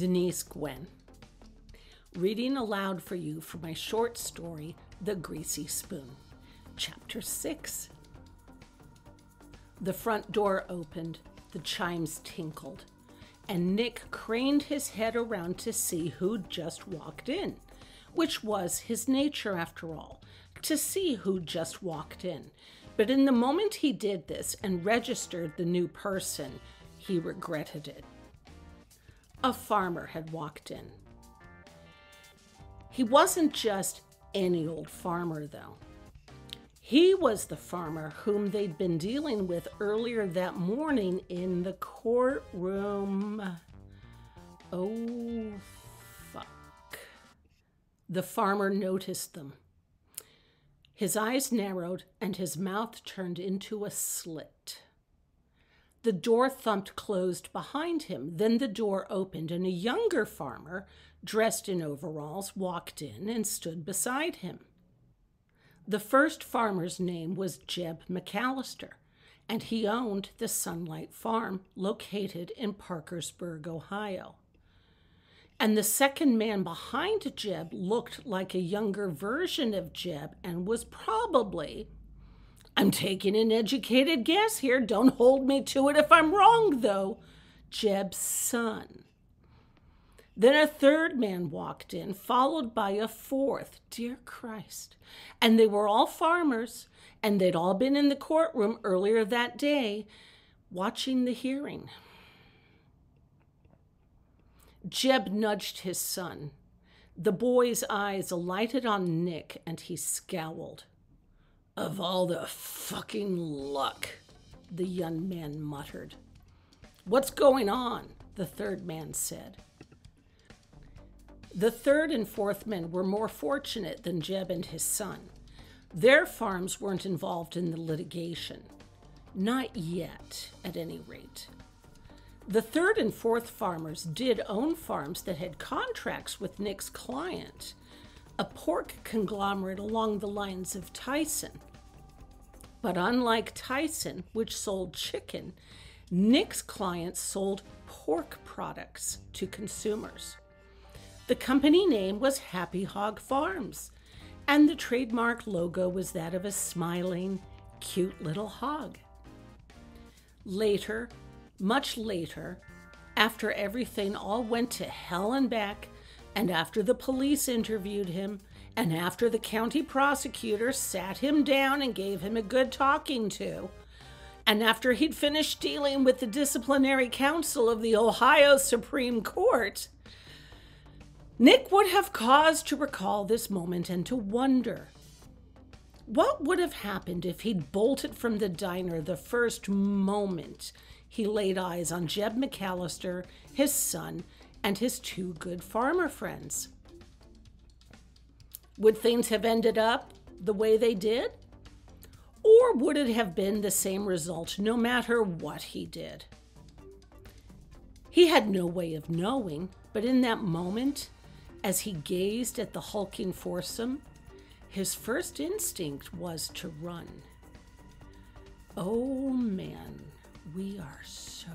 Denise, Gwen. Reading aloud for you from my short story, The Greasy Spoon, Chapter 6. The front door opened, the chimes tinkled, and Nick craned his head around to see who'd just walked in, which was his nature after all, to see who'd just walked in. But in the moment he did this and registered the new person, he regretted it. A farmer had walked in. He wasn't just any old farmer, though. He was the farmer whom they'd been dealing with earlier that morning in the courtroom. Oh, fuck. The farmer noticed them. His eyes narrowed and his mouth turned into a slit. The door thumped closed behind him. Then the door opened and a younger farmer, dressed in overalls, walked in and stood beside him. The first farmer's name was Jeb McCallister, and he owned the Sunlight Farm located in Parkersburg, Ohio. And the second man behind Jeb looked like a younger version of Jeb and was probably, I'm taking an educated guess here, don't hold me to it if I'm wrong though, Jeb's son. Then a third man walked in, followed by a fourth, dear Christ. And they were all farmers, and they'd all been in the courtroom earlier that day, watching the hearing. Jeb nudged his son. The boy's eyes alighted on Nick, and he scowled. Of all the fucking luck, the young man muttered. What's going on? The third man said. The third and fourth men were more fortunate than Jeb and his son. Their farms weren't involved in the litigation. Not yet, at any rate. The third and fourth farmers did own farms that had contracts with Nick's client, a pork conglomerate along the lines of Tyson. But unlike Tyson, which sold chicken, Nick's clients sold pork products to consumers. The company name was Happy Hog Farms, and the trademark logo was that of a smiling, cute little hog. Later, much later, after everything all went to hell and back, and after the police interviewed him, and after the county prosecutor sat him down and gave him a good talking to, and after he'd finished dealing with the disciplinary council of the Ohio Supreme Court, Nick would have cause to recall this moment and to wonder, what would have happened if he'd bolted from the diner the first moment he laid eyes on Jeb McCallister, his son, and his two good farmer friends? Would things have ended up the way they did? Or would it have been the same result no matter what he did? He had no way of knowing, but in that moment, as he gazed at the hulking foursome, his first instinct was to run. Oh man, we are so